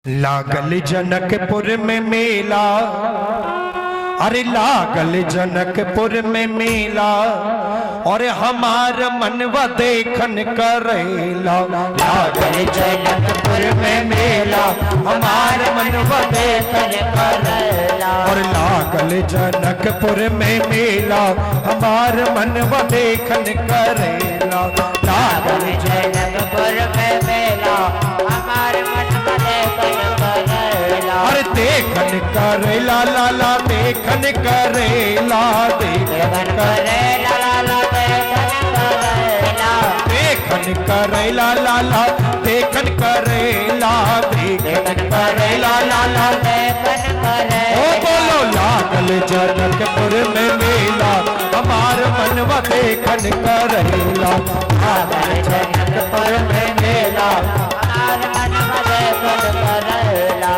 लागल जनकपुर में मेला, अरे लागल जनकपुर में मेला, और हमार मनवा देखन करेला। लागल जनकपुर में मेला, हमार मनवा देखन करेला। और लागल जनकपुर में मेला, हमार मनवा देखन करेला। लागल जनकपुर में मेला, हमार मनवा देखन करेला। अरे देखन करेला लाला, देखन करेला, देखन करेला लाला, देखन देखन करेला। करेला लाला, देखन करेला, देखन करेला लाला। देखन करेला। ओ बोलो लागल जनकपुर में मेला, हमार मनवा देखन करेला। लागल जनकपुर में मेला, हमार मनवा देखन करेला।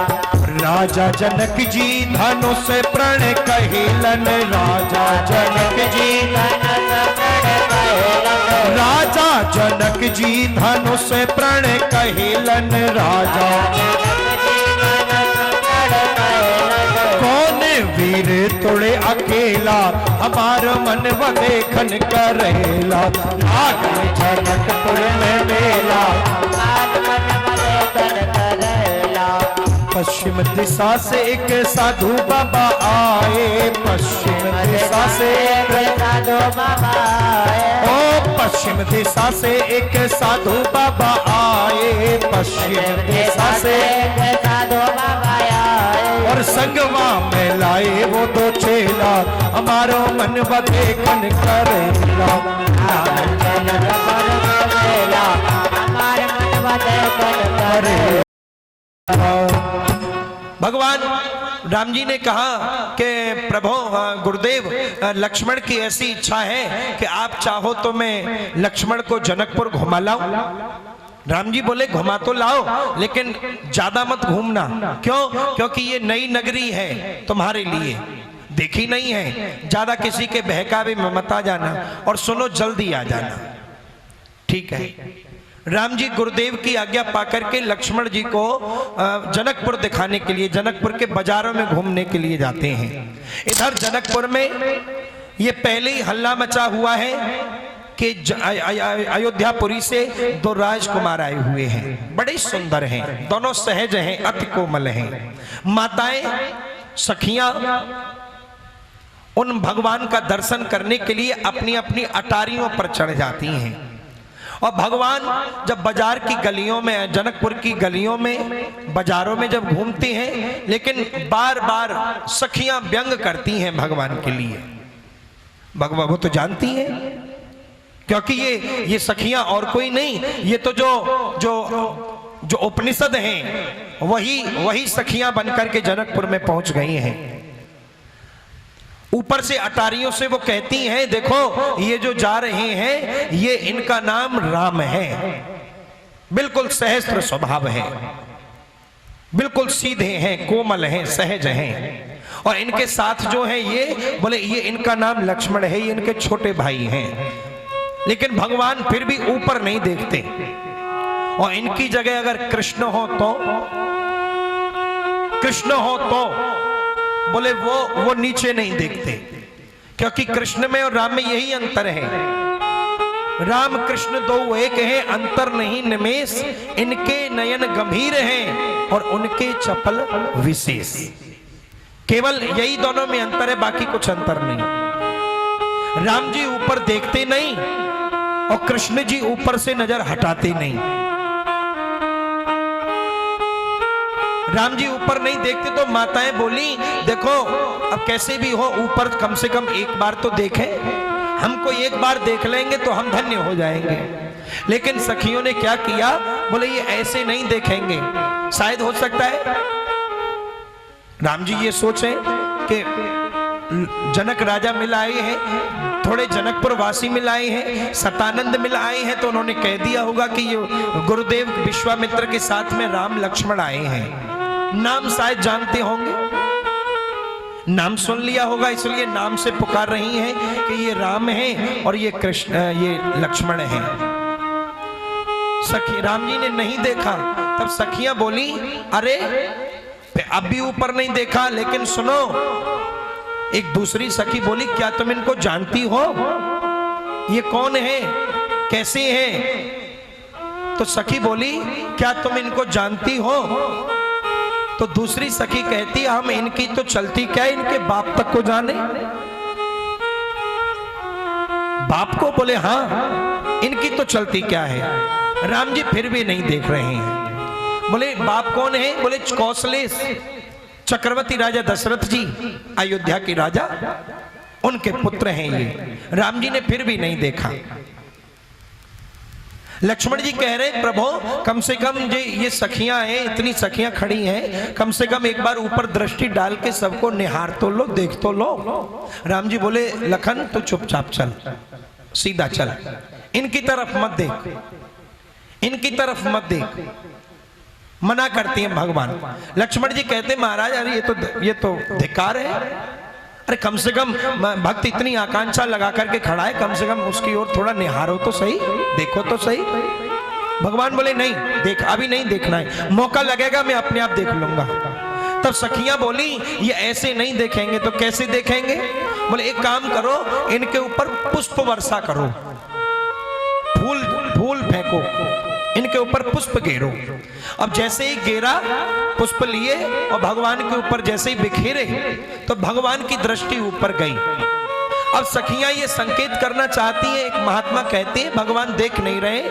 राजा जनक जी धनुष प्रण कहिलन, राजा जनक जी राजा जनक जी धनुष प्रण कहिलन। राजा कौन वीर तुड़े अकेला, हमार मन देखन करेला। लागल जनकपुर में मेला, पश्चिम दिशा से एक साधु बाबा आए, पश्चिम दिशा से साधु बाबा आए। ओ पश्चिम दिशा से एक साधु बाबा आए, पश्चिम दिशा से साधु बाबा आए। और संगवा में लाए वो दो चेला, हमारो मन देखन करेला। भगवान राम जी ने कहा कि प्रभु गुरुदेव, लक्ष्मण की ऐसी इच्छा है कि आप चाहो तो मैं लक्ष्मण को जनकपुर घुमा लाऊं। राम जी बोले घुमा तो लाओ, लेकिन ज्यादा मत घूमना। क्यों? क्योंकि ये नई नगरी है, तुम्हारे लिए देखी नहीं है। ज्यादा किसी के बहकावे में मत आ जाना, और सुनो जल्दी आ जाना, ठीक है। राम जी गुरुदेव की आज्ञा पाकर के लक्ष्मण जी को जनकपुर दिखाने के लिए, जनकपुर के बाजारों में घूमने के लिए जाते हैं। इधर जनकपुर में ये पहले ही हल्ला मचा हुआ है कि अयोध्यापुरी से दो राजकुमार आए हुए हैं, बड़े सुंदर हैं, दोनों सहज हैं, अति कोमल हैं। माताएं सखियां उन भगवान का दर्शन करने के लिए अपनी अपनी अटारियों पर चढ़ जाती हैं। और भगवान जब बाजार की गलियों में, जनकपुर की गलियों में, बाजारों में जब घूमते हैं, लेकिन बार बार सखियां व्यंग करती हैं भगवान के लिए। भगवान वो तो जानती हैं, क्योंकि ये सखियां और कोई नहीं, ये तो जो उपनिषद हैं वही सखियां बनकर के जनकपुर में पहुंच गई हैं। ऊपर से अटारियों से वो कहती हैं, देखो ये जो जा रहे हैं ये इनका नाम राम है, बिल्कुल सहस्त्र स्वभाव है, बिल्कुल सीधे हैं, कोमल हैं, सहज हैं। और इनके साथ जो है ये बोले ये इनका नाम लक्ष्मण है, ये इनके छोटे भाई हैं। लेकिन भगवान फिर भी ऊपर नहीं देखते, और इनकी जगह अगर कृष्ण हो तो बोले वो नीचे नहीं देखते, क्योंकि कृष्ण में और राम में यही अंतर है। राम कृष्ण दो एक हैं, अंतर नहीं निमेष, इनके नयन गंभीर हैं और उनके चपल विशेष। केवल यही दोनों में अंतर है, बाकी कुछ अंतर नहीं। राम जी ऊपर देखते नहीं और कृष्ण जी ऊपर से नजर हटाते नहीं। राम जी ऊपर नहीं देखते तो माताएं बोली, देखो अब कैसे भी हो ऊपर कम से कम एक बार तो देखें, हमको एक बार देख लेंगे तो हम धन्य हो जाएंगे। लेकिन सखियों ने क्या किया, बोले ये ऐसे नहीं देखेंगे। शायद हो सकता है राम जी ये सोचें कि जनक राजा मिल आए हैं, थोड़े जनकपुर वासी मिल आए हैं, सतानंद मिल आए हैं, तो उन्होंने कह दिया होगा कि ये गुरुदेव विश्वामित्र के साथ में राम लक्ष्मण आए हैं। नाम शायद जानते होंगे, नाम सुन लिया होगा, इसलिए नाम से पुकार रही हैं कि ये राम है और ये कृष्ण, ये लक्ष्मण है। सखी राम जी ने नहीं देखा। तब सखियां बोली, अरे अब भी ऊपर नहीं देखा, लेकिन सुनो। एक दूसरी सखी बोली, क्या तुम इनको जानती हो? ये कौन है, कैसे हैं? तो सखी बोली, क्या तुम इनको जानती हो? तो दूसरी सखी कहती, हम इनकी तो चलती क्या, इनके बाप तक को जाने। बाप को? बोले हाँ, इनकी तो चलती क्या है। राम जी फिर भी नहीं देख रहे हैं। बोले बाप कौन है? बोले कौशलेश, चक्रवर्ती राजा दशरथ जी, अयोध्या के राजा, उनके पुत्र हैं ये। राम जी ने फिर भी नहीं देखा। लक्ष्मण जी कह रहे, प्रभु कम से कम ये सखियां हैं, इतनी सखियां खड़ी हैं, कम से कम एक बार ऊपर दृष्टि डाल के सबको निहार तो लो, देख तो लो। राम जी बोले, लखन तो चुपचाप चल, सीधा चल, इनकी तरफ मत देख, इनकी तरफ मत देख। मना करती हैं भगवान। लक्ष्मण जी कहते, महाराज अरे ये तो धिक्कार है। अरे कम से कम भक्त इतनी आकांक्षा लगा करके खड़ा है, कम से कम उसकी ओर थोड़ा निहारो तो सही, देखो तो सही। भगवान बोले नहीं देख, अभी नहीं देखना है, मौका लगेगा मैं अपने आप देख लूंगा। तब सखियां बोली, ये ऐसे नहीं देखेंगे तो कैसे देखेंगे? बोले एक काम करो, इनके ऊपर पुष्प वर्षा करो, फूल फूल फेंको, इनके ऊपर पुष्प घेरो। अब जैसे ही घेरा, पुष्प लिए और भगवान के ऊपर जैसे ही बिखेरे, तो भगवान की दृष्टि ऊपर गई। अब सखियां ये संकेत करना चाहती हैं, एक महात्मा कहते हैं भगवान देख नहीं रहे।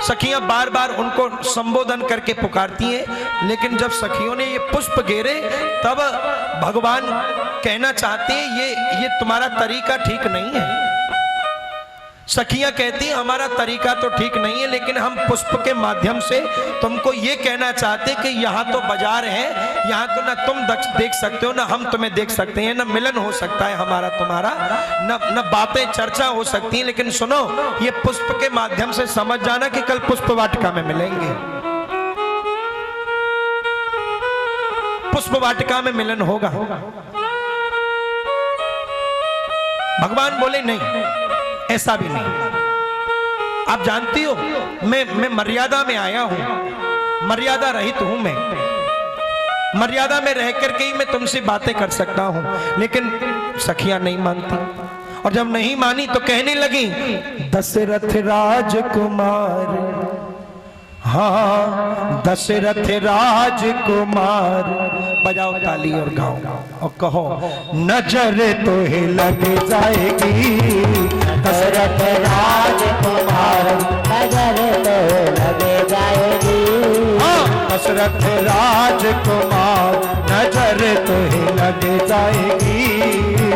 सखियां बार बार उनको संबोधन करके पुकारती हैं, लेकिन जब सखियों ने ये पुष्प घेरे, तब भगवान कहना चाहते हैं ये तुम्हारा तरीका ठीक नहीं है। सखियां कहती हैं, हमारा तरीका तो ठीक नहीं है, लेकिन हम पुष्प के माध्यम से तुमको ये कहना चाहते कि यहाँ तो बाजार है, यहाँ तो ना तुम देख सकते हो, ना हम तुम्हें देख सकते हैं, ना मिलन हो सकता है हमारा तुम्हारा, न बातें चर्चा हो सकती हैं। लेकिन सुनो, ये पुष्प के माध्यम से समझ जाना कि कल पुष्प वाटिका में मिलेंगे, पुष्प वाटिका में मिलन होगा। भगवान बोले नहीं, ऐसा भी नहीं। आप जानती हो मैं मर्यादा में आया हूं, मर्यादा रहित हूं मैं, मर्यादा में रह करके ही मैं तुमसे बातें कर सकता हूं। लेकिन सखियां नहीं मानती, और जब नहीं मानी तो कहने लगी, दशरथ राजकुमार, हाँ दशरथ राजकुमार, बजाओ ताली और गाओ और कहो, नजर तो ही लग जाएगी दशरथ राजकुमार, नजर तो लग जाएगी। दशरथ राजकुमार, नजर तो ही लग जाएगी।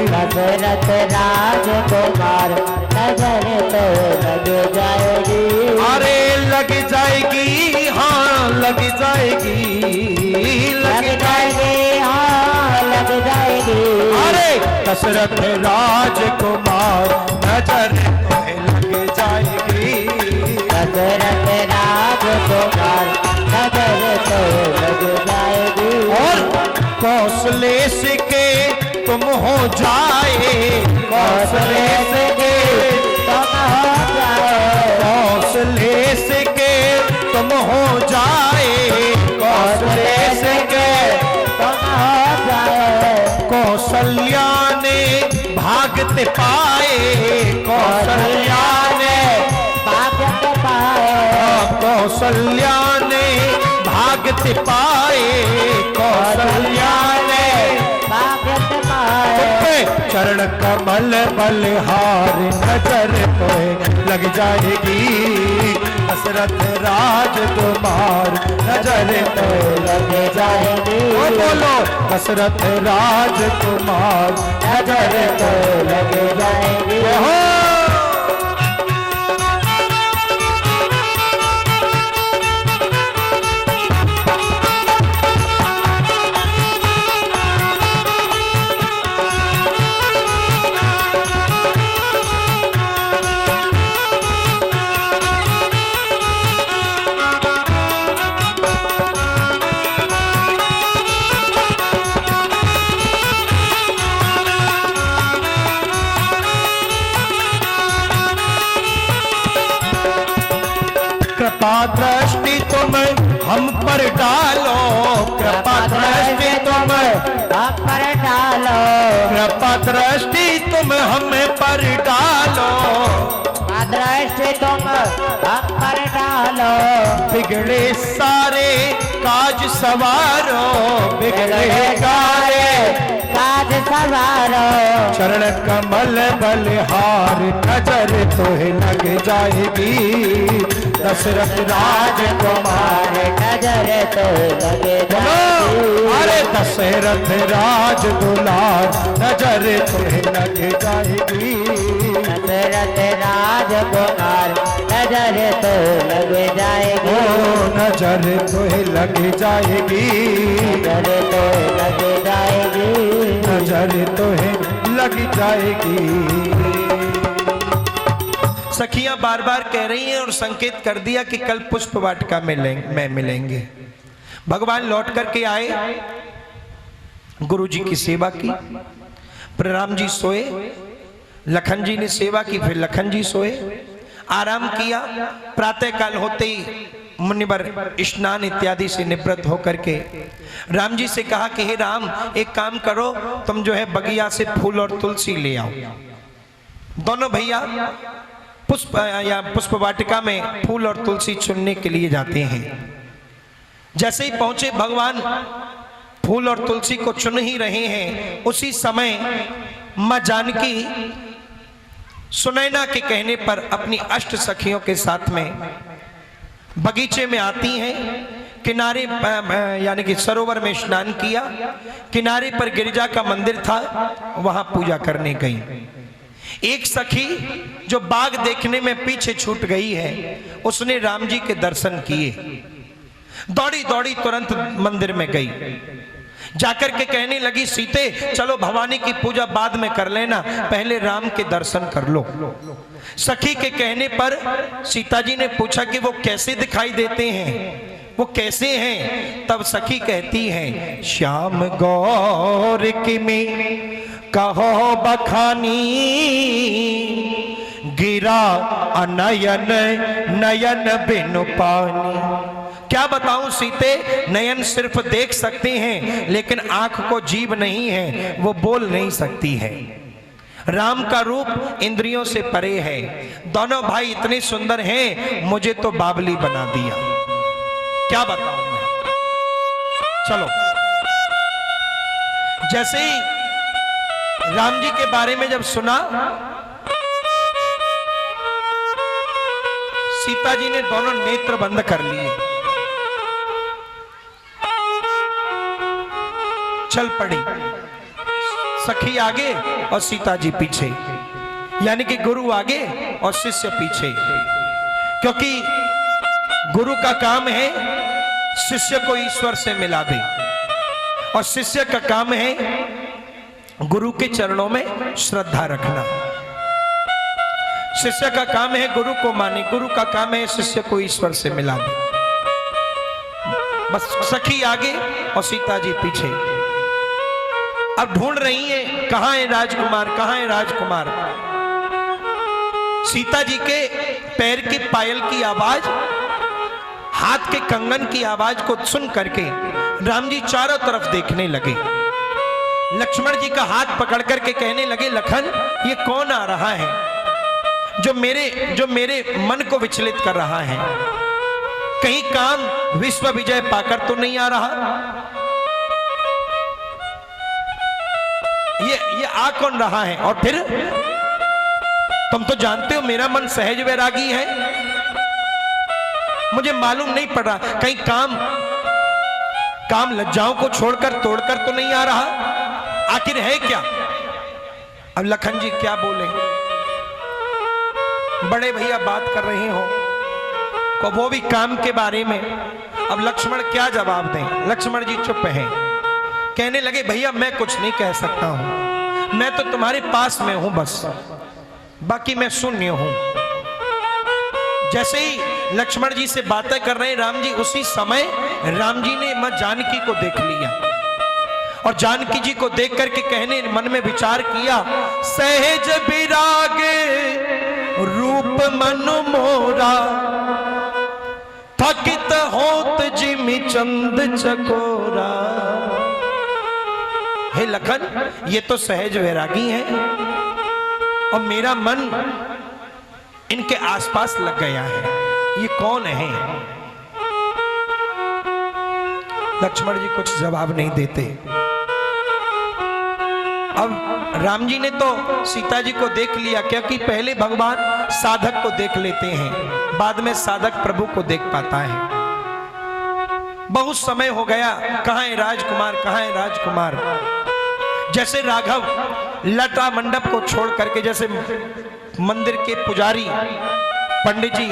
दशरथ राजकुमार, नजर तो लग जाएगी। अरे लग जाएगी, हाँ लग जाएगी, लग जाएगी, हाँ लग जाएगी। अरे दशरथ राजकुमार, नजर तो लग जाएगी। दशरथ राजकुमार, नजर तो लग जाएगी। और कौशलेश के तुम हो जाए, कौशलेश के तुम हो जाए, कौशलेश के तुम हो जाए, कौशलेश के तुम हो जाए। कौशल्या ने भागते पाए, कौशल्या ने भागते पाए, कौशल्या ने भागते पाए, कौशल्या ने भागते पाए। चरण कमल बलहार, नजर तो लग जाएगी। दशरथ राजकुमार, नजर तो लग जाएगी। बोलो, दशरथ राजकुमार, नजर तो लग जाएगी। कृपा दृष्टि तुम हम पर डालो, कृपा दृष्टि तुम हम पर डालो, दृष्टि तुम हम पर डालो, बिगड़े सारे काज सवारो, बिगड़े सारे काज सवारो, चरण कमल बलिहार नजर तोहे लग जाएगी, दशरथ राजकुमार नजर तो लगे बोलो, अरे दशरथ राज दुलार नजर तोहे लग जाएगी, दशरथ राजकुमार नजर तो लग जाएगी, ओ नजर तोहे लग जाएगी, नजर तो लग जाएगी, नजर तोहे लग जाएगी। सखियां बार बार कह रही हैं और संकेत कर दिया कि कल पुष्प वाटिका में मिलेंगे। भगवान लौट करके आए, गुरु जी की सेवा की, फिर राम जी सोए, लखन जी ने सेवा की, फिर लखन जी सोए, आराम किया। प्रातः काल होते ही मुनिवर स्नान इत्यादि से निवृत्त होकर के राम जी से कहा कि हे राम, एक काम करो, तुम जो है बगिया से फूल और तुलसी ले आओ। दोनों भैया पुष्प वाटिका में फूल और तुलसी चुनने के लिए जाते हैं। जैसे ही पहुंचे, भगवान फूल और तुलसी को चुन ही रहे हैं, उसी समय मां जानकी सुनैना के कहने पर अपनी अष्ट सखियों के साथ में बगीचे में आती हैं। किनारे यानी कि सरोवर में स्नान किया, किनारे पर गिरिजा का मंदिर था, वहां पूजा करने गई। एक सखी जो बाग देखने में पीछे छूट गई है, उसने राम जी के दर्शन किए, दौड़ी दौड़ी तुरंत मंदिर में गई, जाकर के कहने लगी, सीते चलो भवानी की पूजा बाद में कर लेना, पहले राम के दर्शन कर लो। सखी के कहने पर सीता जी ने पूछा कि वो कैसे दिखाई देते हैं, वो कैसे हैं? तब सखी कहती हैं, श्याम गौर की में कहो बखानी, गिरा अनयन नयन बिनु पानी। क्या बताऊं सीते, नयन सिर्फ देख सकते हैं लेकिन आंख को जीभ नहीं है, वो बोल नहीं सकती है। राम का रूप इंद्रियों से परे है। दोनों भाई इतने सुंदर हैं, मुझे तो बावली बना दिया, क्या बताऊं मैं। चलो, जैसे ही राम जी के बारे में जब सुना, सीता जी ने दोनों नेत्र बंद कर लिए, चल पड़ी, सखी आगे और सीता जी पीछे, यानी कि गुरु आगे और शिष्य पीछे। क्योंकि गुरु का काम है शिष्य को ईश्वर से मिला दे, और शिष्य का काम है गुरु के चरणों में श्रद्धा रखना। शिष्य का काम है गुरु को माने, गुरु का काम है शिष्य को ईश्वर से मिला दे। बस सखी आगे और सीता जी पीछे। अब ढूंढ रही है, कहां है राजकुमार, कहां है राजकुमार। सीता जी के पैर के पायल की आवाज, हाथ के कंगन की आवाज को सुन करके राम जी चारों तरफ देखने लगे। लक्ष्मण जी का हाथ पकड़ करके कहने लगे, लखन ये कौन आ रहा है जो मेरे मन को विचलित कर रहा है? कहीं काम विश्व विजय पाकर तो नहीं आ रहा? ये आ कौन रहा है? और फिर तुम तो जानते हो मेरा मन सहज वैरागी है, मुझे मालूम नहीं पड़ रहा कहीं काम लज्जाओं को छोड़कर तोड़कर तो नहीं आ रहा, आखिर है क्या? अब लखन जी क्या बोले, बड़े भैया बात कर रहे हो को वो भी काम के बारे में। अब लक्ष्मण क्या जवाब दें? लक्ष्मण जी चुप हैं, कहने लगे भैया मैं कुछ नहीं कह सकता हूं, मैं तो तुम्हारे पास में हूं बस, बाकी मैं शून्य हूं। जैसे ही लक्ष्मण जी से बातें कर रहे हैं राम जी, उसी समय राम जी ने मां जानकी को देख लिया और जानकी जी को देख करके कहने मन में विचार किया, सहज विरागे रूप मन मोरा, थकित होत जिमि चंद चकोरा। हे लखन, ये तो सहज वैरागी हैं और मेरा मन इनके आसपास लग गया है, ये कौन है? लक्ष्मण जी कुछ जवाब नहीं देते। अब राम जी ने तो सीता जी को देख लिया, क्योंकि पहले भगवान साधक को देख लेते हैं, बाद में साधक प्रभु को देख पाता है। बहुत समय हो गया, कहां है राजकुमार, कहां है राजकुमार। जैसे राघव लता मंडप को छोड़ करके, जैसे मंदिर के पुजारी पंडित जी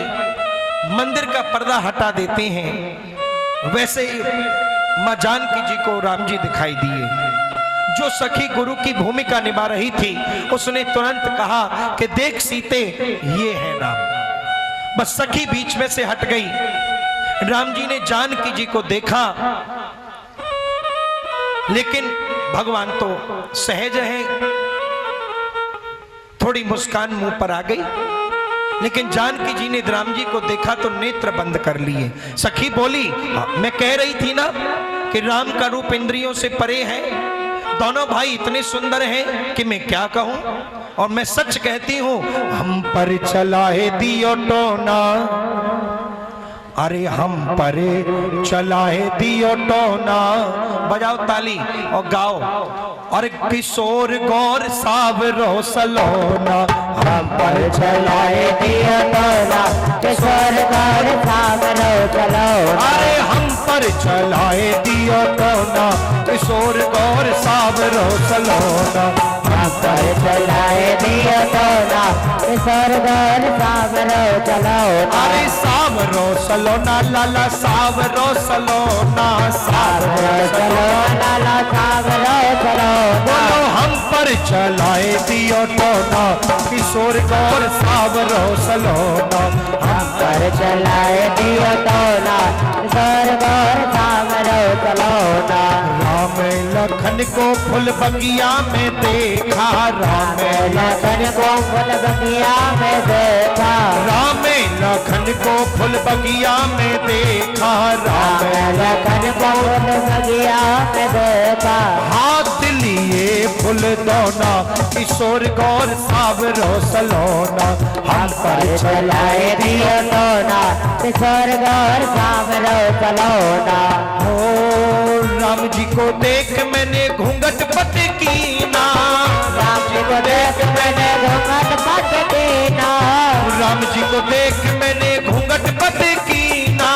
मंदिर का पर्दा हटा देते हैं, वैसे ही मां जानकी जी को राम जी दिखाई दिए। जो सखी गुरु की भूमिका निभा रही थी, उसने तुरंत कहा कि देख सीते, ये है राम। बस सखी बीच में से हट गई। राम जी ने जानकी जी को देखा, लेकिन भगवान तो सहज हैं, थोड़ी मुस्कान मुंह पर आ गई। लेकिन जानकी जी ने राम जी को देखा तो नेत्र बंद कर लिए। सखी बोली, मैं कह रही थी ना कि राम का रूप इंद्रियों से परे है, दोनों भाई इतने सुंदर हैं कि मैं क्या कहूं। और मैं सच कहती हूं, हम पर चलाए दियो टोना, अरे हम पर चलाए दियो टोना। बजाओ ताली और गाओ। और किशोर गौर सावरो सलोना, हम पर चलाए दियो टोना, किशोर गौर सावरो सलोना। अरे हम पर चलाए दियो टोना, किशोर गौर सावरो सलोना। हम पर चलाए दियो टोना, किशोर गौर सावरो सलोना। अरे सावरो सलोना लाला, सावरो सलोना, सावरो सलोना लाला सावरो सलोना। बोलो हम पर चलाए दियो टोना, किशोर गौर सावरो सलोना। हम पर चलाए दियो टोना, किशोर गौर सावरो सलोना। राम लखन को फुल बगिया में देखा, राम लखन को फुल बगिया में देखा। राम लखन को फुल बगिया में देखा, राम लखन को फुल बगिया में देखा। हाथ लिए फुल दोना, किशोर गौर सावरो सलोना। हम पर चलाए दियो टोना, किशोर गौर सावरो सलोना। ओ राम जी को देख मैंने घूंघट पट कीना, राम जी को देख मैंने घूंघट पट कीना। राम जी को देख मैंने घूंघट पट कीना,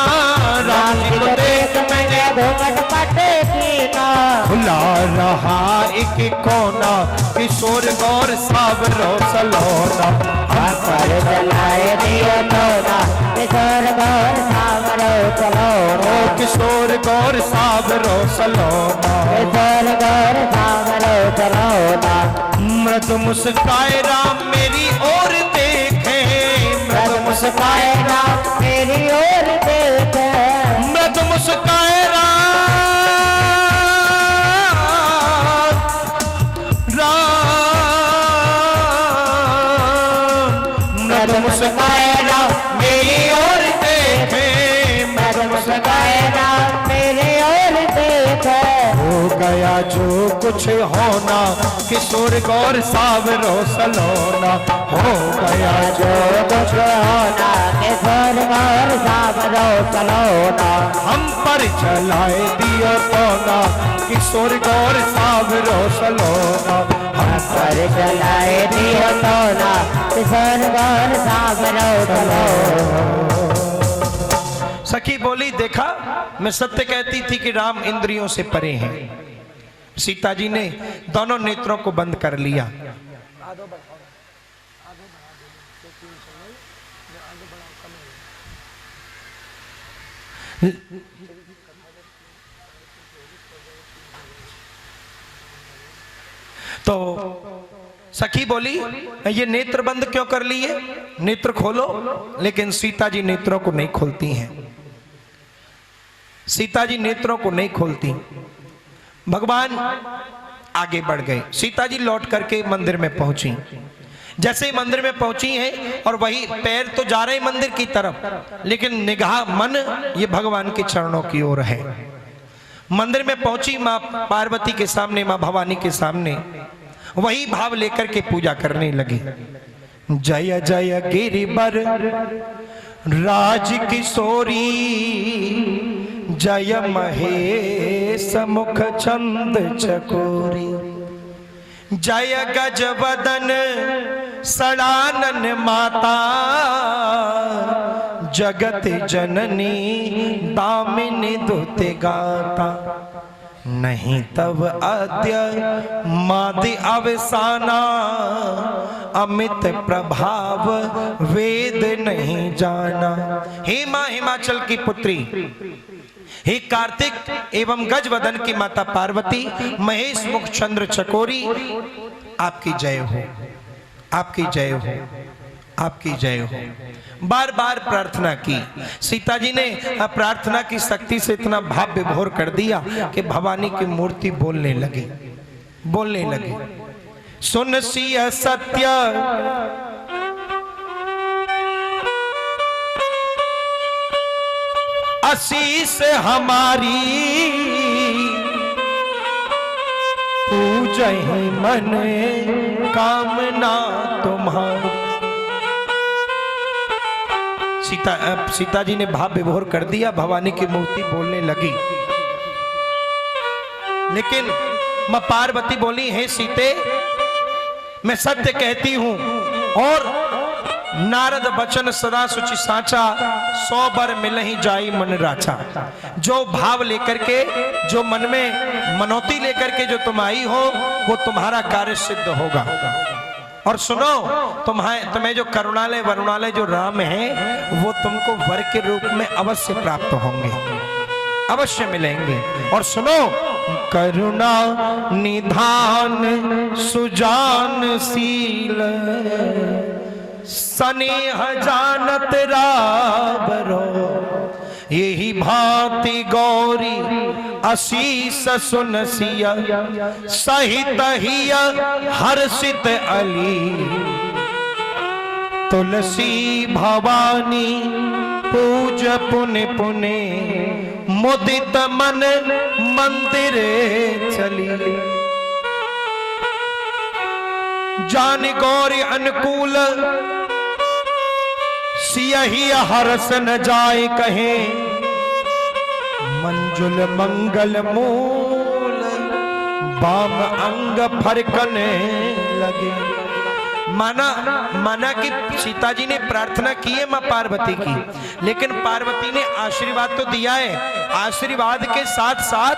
राम जी को देख मैंने घूंघट पट कीना। खुला रहा एक कोना, किशोर गौर सावरो सलोना। हम पर चलाए दियो टोना, किशोर गौर सावरो सलोना। ओ किशोर गौर सावरो सलोना। किशोर गौर सावरो सलोना। मृदु मुस्काए राम मेरी ओर देखे, मृदु मुस्काए राम मेरी ओर देखे। मृदु मुस्काए राम, मृदु मुस्काए राम मेरी ओर देखे, मृदु मुस्काए राम मेरी ओर देखे। हो गया जो कुछ होना, किशोर गौर सावरो सलोना। हो गया जो कुछ होना, किशोर गौर सावरो सलोना। हम पर चलाए दियो टोना, किशोर गौर सावरो सलोना। हम पर चलाए दियो टोना, किशोर गौर सावरो सलोना। सखी बोली, देखा मैं सत्य कहती थी कि राम इंद्रियों से परे हैं। सीता जी ने दोनों नेत्रों को बंद कर लिया। तो सखी बोली, ये नेत्र बंद क्यों कर लिए, नेत्र खोलो। लेकिन सीता जी नेत्रों को नहीं खोलती हैं। सीता जी नेत्रों को नहीं खोलती। भगवान आगे बढ़ गए। सीता जी लौट करके मंदिर में पहुंची। जैसे ही मंदिर में पहुंची हैं और वही पैर तो जा रहे हैं मंदिर की तरफ, लेकिन निगाह मन ये भगवान के चरणों की ओर है। मंदिर में पहुंची माँ पार्वती के सामने, माँ भवानी के सामने, वही भाव लेकर के पूजा करने लगी। जय जय गिरिवर राज किशोरी, जय महेश मुख चंद चकोरी, जय गजवदन सड़ानन माता, जगत जननी दामिनी दुते गाता। नहीं तब अद्य मादि अवसाना, अमित प्रभाव वेद नहीं जाना। हे मां हिमाचल की पुत्री, हे कार्तिक एवं गजवदन की माता पार्वती, महेश मुख चंद्र चकोरी, आपकी जय हो, आपकी जय हो, आपकी जय हो। बार बार प्रार्थना की। सीता जी ने प्रार्थना की शक्ति से इतना भाव विभोर कर दिया कि भवानी की मूर्ति बोलने लगी, बोलने लगी। सुन सिय सत्य आशीष हमारी, पूजहि मन कामना तुम्हारी। सीता जी ने भाव विभोर कर दिया, भवानी की मूर्ति बोलने लगी। लेकिन मां पार्वती बोली, हे सीते, मैं सत्य कहती हूं और नारद बचन सदा सुचि साचा, 100 बर मिलहि जाई मन राचा। जो भाव लेकर के, जो मन में मनौती लेकर के जो तुम आई हो, वो तुम्हारा कार्य सिद्ध होगा। और सुनो, तुम्हें जो करुणालय वरुणालय जो राम है, वो तुमको वर के रूप में अवश्य प्राप्त होंगे, अवश्य मिलेंगे। और सुनो, करुणा निधान सुजान शील, स्नेह जानत राबरो, यही भांति गौरी आशीष सुन सिया, सहित हिया हर्षित अली। तुलसी भवानी पूज पुने पुने, मुदित मन मंदिर चली। जान गौरी अनुकूल, सियहि हरस न जाए कहे, मंजुल मंगल मूल, बाम अंग फरकने लगे। माना कि सीता जी ने प्रार्थना की है मां पार्वती की, लेकिन पार्वती ने आशीर्वाद तो दिया है। आशीर्वाद के साथ साथ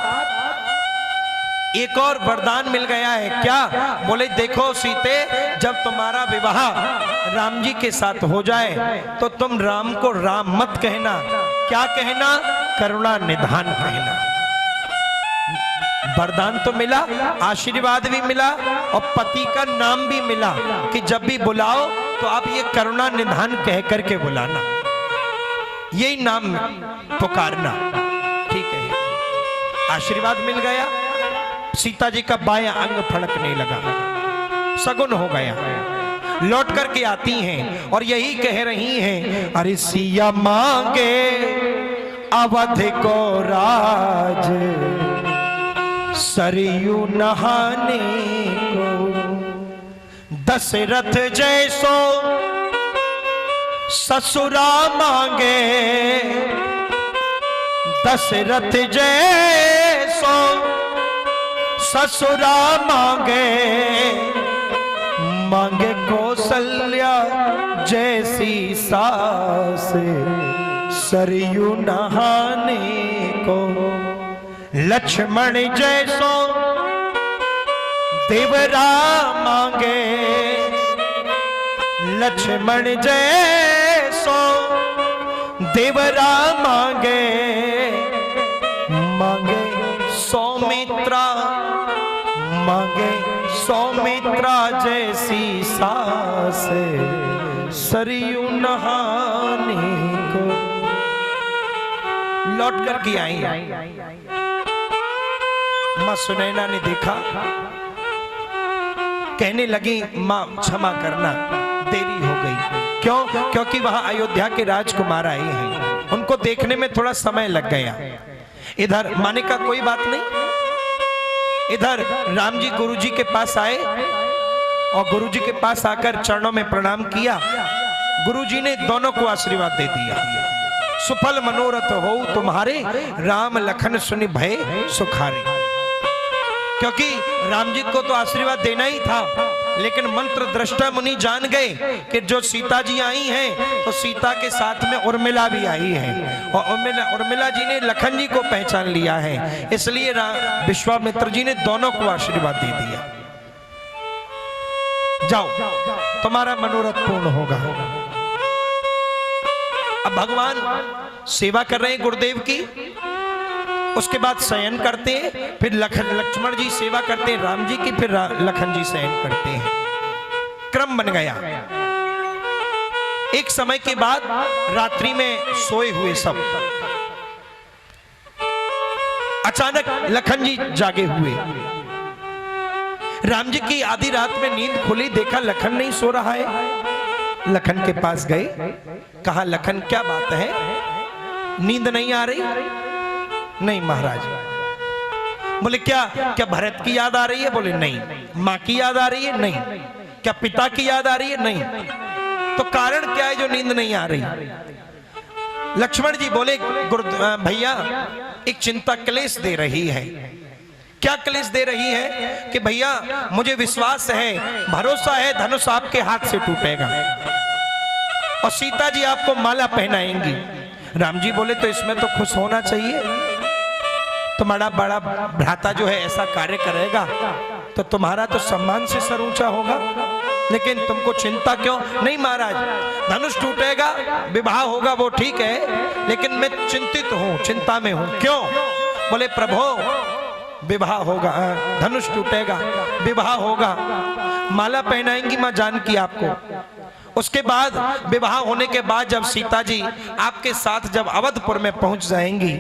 एक और वरदान मिल गया है। क्या? बोले, देखो सीते, जब तुम्हारा विवाह राम जी के साथ हो जाए तो तुम राम को राम मत कहना। क्या कहना? करुणा निधान कहना। वरदान तो मिला, आशीर्वाद भी मिला और पति का नाम भी मिला कि जब भी बुलाओ तो आप ये करुणा निधान कह करके बुलाना, यही नाम पुकारना। ठीक है, आशीर्वाद मिल गया। सीता जी का बायां अंग फड़कने लगा, सगुन हो गया। लौट करके आती हैं और यही कह रही हैं, अरे सिया मांगे अवध को राज, सरयू नहाने को। दशरथ जैसो ससुरा मांगे, दशरथ जैसो ससुरा मांगे, मांगे कौशल्या जैसी सास, सरयू नहाने को। लक्ष्मण जैसो देवरा मांगे, लक्ष्मण जैसो देवरा मांगे, मांगे सौमित्रा, मांगे सौमित्रा जैसी सास, सरयू नहाने को। लौट कर के आई मां सुनैना ने देखा कहने लगी माँ क्षमा करना, देरी हो गई। क्यों? क्योंकि वहां अयोध्या के राजकुमार आए हैं, उनको देखने में थोड़ा समय लग गया। इधर माने का कोई बात नहीं। इधर राम जी गुरु जी के पास आए और गुरु जी के पास आकर चरणों में प्रणाम किया। गुरु जी ने दोनों को आशीर्वाद दे दिया, सुफल मनोरथ हो तुम्हारे, राम लखन सुनि भय सुखारे। क्योंकि राम जी को तो आशीर्वाद देना ही था, लेकिन मंत्र दृष्टा मुनि जान गए कि जो सीता जी आई हैं तो सीता के साथ में उर्मिला भी आई है, और उर्मिला जी ने लखन जी को पहचान लिया है, इसलिए विश्वामित्र जी ने दोनों को आशीर्वाद दे दिया। जाओ, तुम्हारा मनोरथ पूर्ण होगा। अब भगवान सेवा कर रहे हैं गुरुदेव की, उसके बाद शयन करते हैं, फिर लक्ष्मण जी सेवा करते हैं राम जी की, फिर लखन जी शयन करते हैं। क्रम बन गया। एक समय के बाद रात्रि में सोए हुए सब, अचानक लखन जी जागे हुए। राम जी की आधी रात में नींद खुली, देखा लखन नहीं सो रहा है। लखन के पास गए, कहा लखन क्या बात है, नींद नहीं आ रही? नहीं महाराज। बोले क्या क्या भरत की याद आ रही है? बोले नहीं। माँ की याद आ रही है? नहीं। क्या पिता की याद आ रही है? नहीं। तो कारण क्या है जो नींद नहीं आ रही? लक्ष्मण जी बोले भैया एक चिंता क्लेश दे रही है। क्या क्लेश दे रही है? कि भैया मुझे विश्वास है, भरोसा है, धनुष आपके हाथ से टूटेगा और सीता जी आपको माला पहनाएंगी। राम जी बोले तो इसमें तो खुश होना चाहिए, तुम्हारा बड़ा भ्राता जो है ऐसा कार्य करेगा तो तुम्हारा तो सम्मान से सर ऊंचा होगा, लेकिन तुमको चिंता क्यों? नहीं महाराज, धनुष टूटेगा, विवाह होगा वो ठीक है, लेकिन मैं चिंतित हूं, चिंता में हूं। क्यों? बोले प्रभु विवाह होगा, धनुष टूटेगा, विवाह होगा, माला पहनाएंगी मां जानकी आपको। उसके बाद विवाह होने के बाद जब सीता जी आपके साथ जब अवधपुर में पहुंच जाएंगी,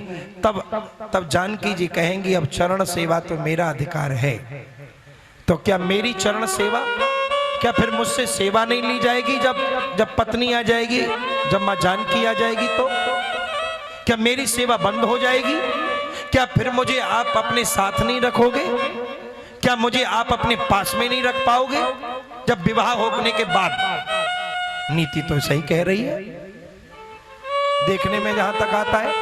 तब जानकी जी कहेंगी अब चरण सेवा तो मेरा अधिकार है। तो क्या मेरी चरण सेवा, क्या फिर मुझसे सेवा नहीं ली जाएगी? जब पत्नी आ जाएगी, जब मां जानकी आ जाएगी, तो क्या मेरी सेवा बंद हो जाएगी? क्या फिर मुझे आप अपने साथ नहीं रखोगे? क्या मुझे आप अपने पास में नहीं रख पाओगे जब विवाह होने के बाद? नीति तो सही कह रही है। देखने में जहां तक आता है,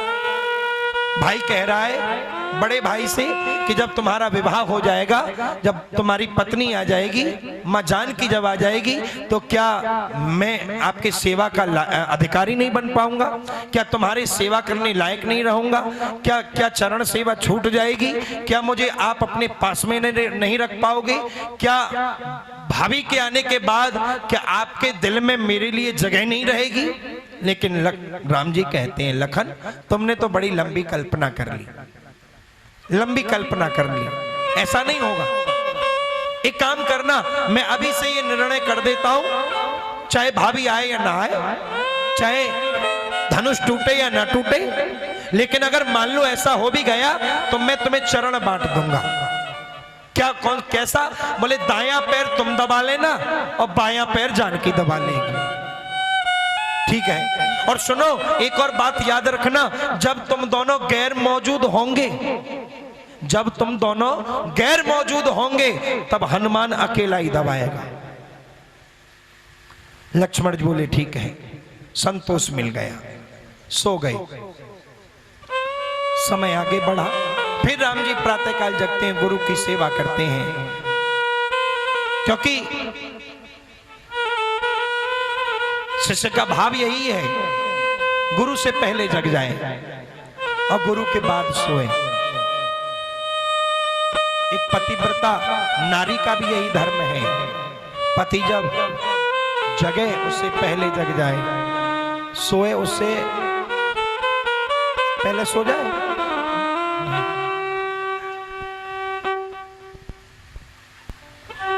भाई कह रहा है बड़े भाई से कि जब तुम्हारा विवाह हो जाएगा, जब तुम्हारी पत्नी आ जाएगी, मां जानकी जब आ जाएगी, तो क्या मैं आपके सेवा का अधिकारी नहीं बन पाऊंगा? क्या तुम्हारी सेवा करने लायक नहीं रहूंगा? क्या चरण सेवा छूट जाएगी? क्या मुझे आप अपने पास में नहीं रख पाओगे? क्या भाभी के आने के बाद क्या आपके दिल में मेरे लिए जगह नहीं रहेगी? लेकिन राम जी कहते हैं लखन तुमने तो बड़ी लंबी कल्पना कर ली, लंबी कल्पना कर ली, ऐसा नहीं होगा। एक काम करना, मैं अभी से ये निर्णय कर देता हूं, चाहे भाभी आए या ना आए, चाहे धनुष टूटे या ना टूटे, लेकिन अगर मान लो ऐसा हो भी गया तो मैं तुम्हें चरण बांट दूंगा। क्या कौन कैसा? बोले दायां पैर तुम दबा लेना और बायां पैर जानकी दबा लेगी। ठीक है। और सुनो एक और बात याद रखना, जब तुम दोनों गैर मौजूद होंगे, जब तुम दोनों गैर मौजूद होंगे, तब हनुमान अकेला ही दबाएगा। लक्ष्मण जी बोले ठीक है, संतोष मिल गया, सो गए। समय आगे बढ़ा, फिर राम जी प्रातःकाल जगते हैं, गुरु की सेवा करते हैं, क्योंकि शिष्य का भाव यही है गुरु से पहले जग जाए और गुरु के बाद सोए। एक पतिव्रता नारी का भी यही धर्म है, पति जब जगे उससे पहले जग जाए, सोए उससे पहले सो जाए।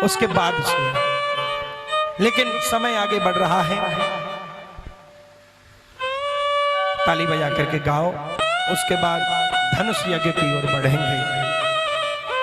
उसके बाद सोए। लेकिन समय आगे बढ़ रहा है, ताली बजा करके गाओ, उसके बाद धनुष यज्ञ की ओर बढ़ेंगे।